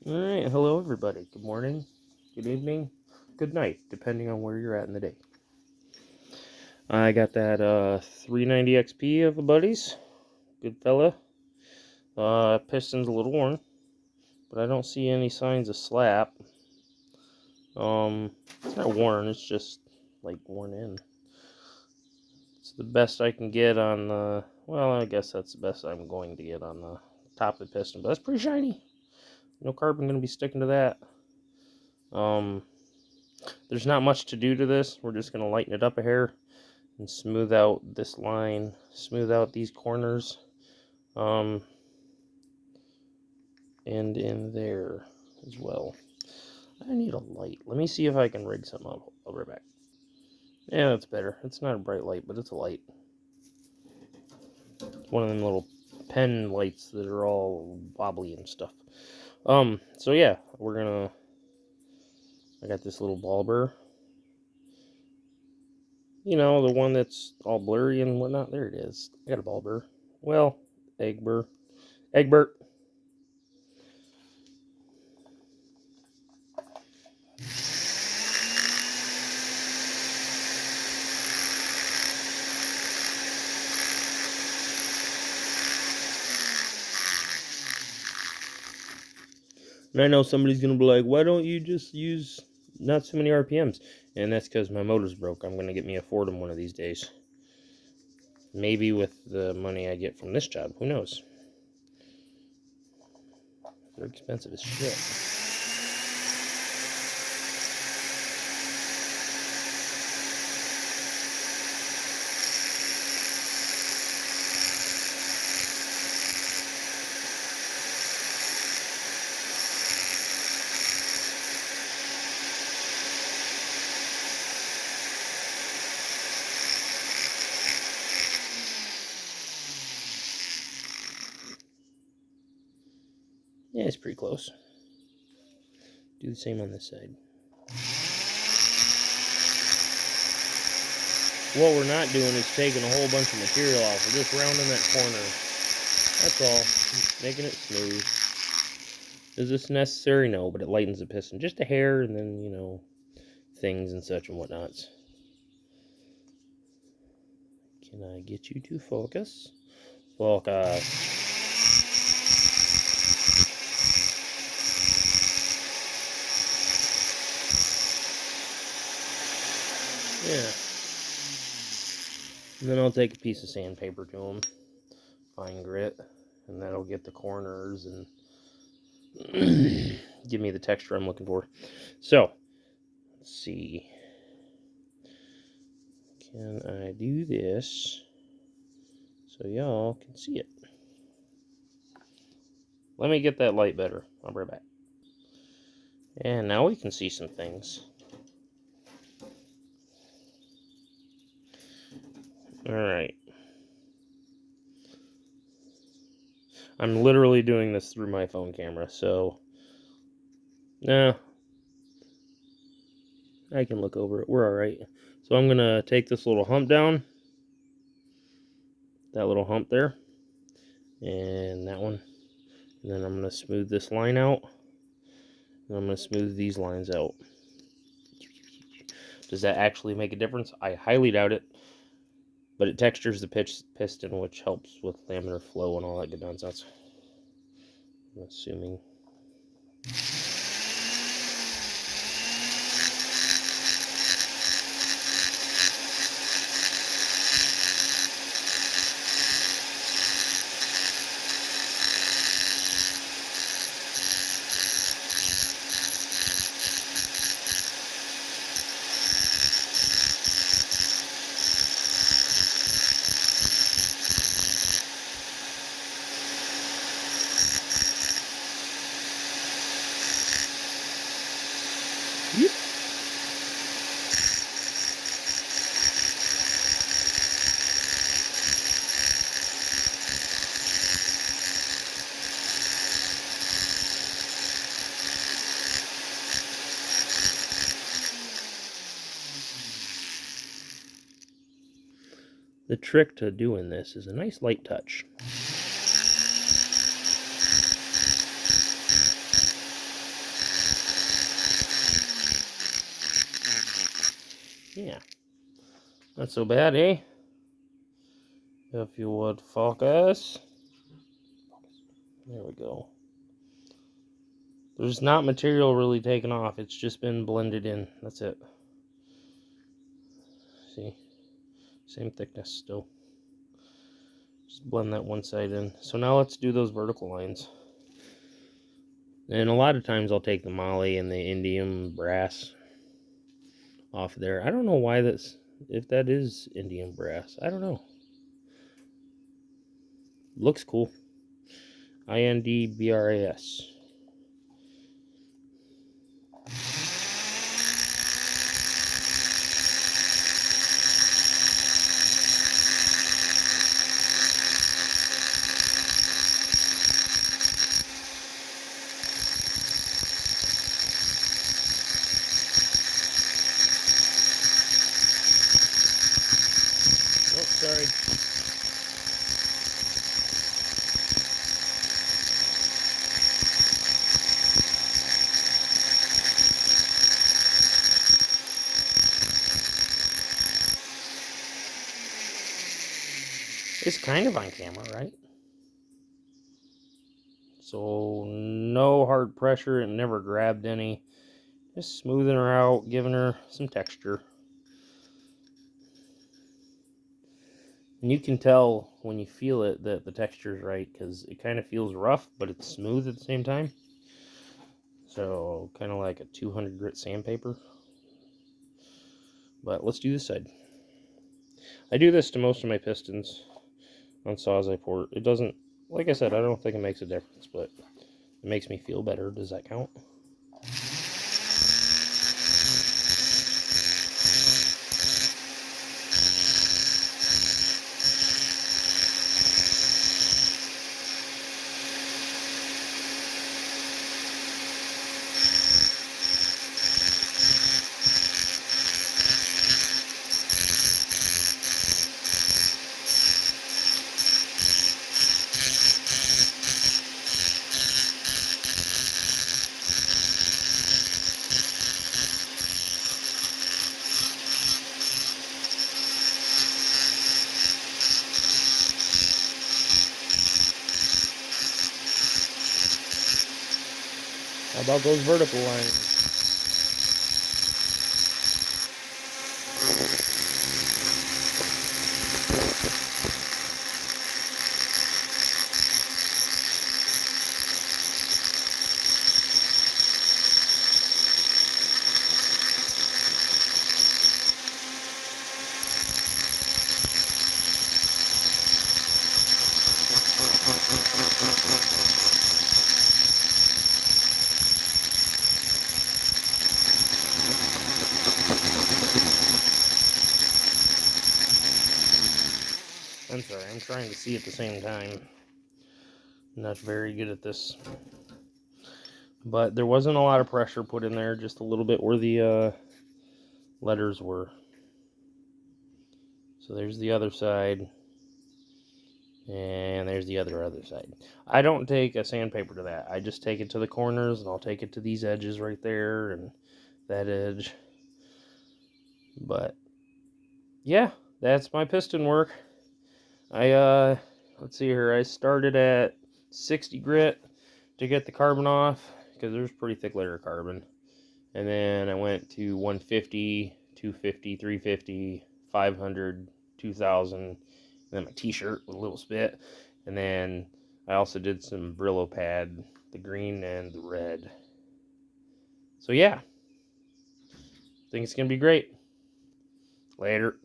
Alright, hello everybody. Good morning, good evening, good night, depending on where you're at in the day. I got that 390 XP of a buddy's. Good fella. Piston's a little worn, but I don't see any signs of slap. It's not worn, it's just like worn in. It's the best I can get on the, well, I guess that's the best I'm going to get on the top of the piston, but that's pretty shiny. No carbon going to be sticking to that. There's not much to do to this. We're just going to lighten it up a hair and smooth out this line, smooth out these corners, and in there as well. I need a light. Let me see if I can rig something up. I'll be right back. Yeah, that's better. It's not a bright light, but it's a light. It's one of them little pen lights that are all wobbly and stuff. So yeah, I got this little ball burr. You know, the one that's all blurry and whatnot. There it is. I got a ball burr. Well, egg burr. Egbert. And I know somebody's going to be like, why don't you just use not so many RPMs? And that's because my motor's broke. I'm going to get me a Fordham one of these days. Maybe with the money I get from this job. Who knows? They're expensive as shit. Yeah, it's pretty close. Do the same on this side. What we're not doing is taking a whole bunch of material off. We're just rounding that corner. That's all. Making it smooth. Is this necessary? No, but it lightens the piston. Just a hair, and then, you know, things and such and whatnots. Can I get you to focus? Focus. Yeah. And then I'll take a piece of sandpaper to them. Fine grit. And that'll get the corners and give me the texture I'm looking for. So, let's see. Can I do this so y'all can see it? Let me get that light better. I'll be right back. And now we can see some things. Alright. I'm literally doing this through my phone camera, so nah, I can look over it. We're alright. So I'm going to take this little hump down. That little hump there. And that one. And then I'm going to smooth this line out. And I'm going to smooth these lines out. Does that actually make a difference? I highly doubt it. But it textures the piston, which helps with laminar flow and all that good nonsense. I'm assuming. Yep. The trick to doing this is a nice light touch. Yeah. Not so bad, eh? If you would focus. There we go. There's not material really taken off. It's just been blended in. That's it. See? Same thickness still. Just blend that one side in. So now let's do those vertical lines. And a lot of times I'll take the moly and the indium brass off there. I don't know why that's, if that is indium brass. I don't know. Looks cool. INDBRAS. Oh, sorry. It's kind of on camera, right? So no hard pressure. It never grabbed any. Just smoothing her out, giving her some texture. And you can tell when you feel it that the texture is right, because it kind of feels rough, but it's smooth at the same time. So kind of like a 200 grit sandpaper. But let's do this side. I do this to most of my pistons on saws I port. It doesn't, like I said, I don't think it makes a difference, but it makes me feel better. Does that count? How about those vertical lines? I'm sorry, I'm trying to see at the same time. I'm not very good at this. But there wasn't a lot of pressure put in there, just a little bit where the letters were. So there's the other side. And there's the other side. I don't take a sandpaper to that. I just take it to the corners, and I'll take it to these edges right there and that edge. But yeah, that's my piston work. Let's see here. I started at 60 grit to get the carbon off, because there's pretty thick layer of carbon. And then I went to 150, 250, 350, 500, 2000, and then my t-shirt with a little spit. And then I also did some Brillo pad, the green and the red. So yeah, I think it's going to be great. Later.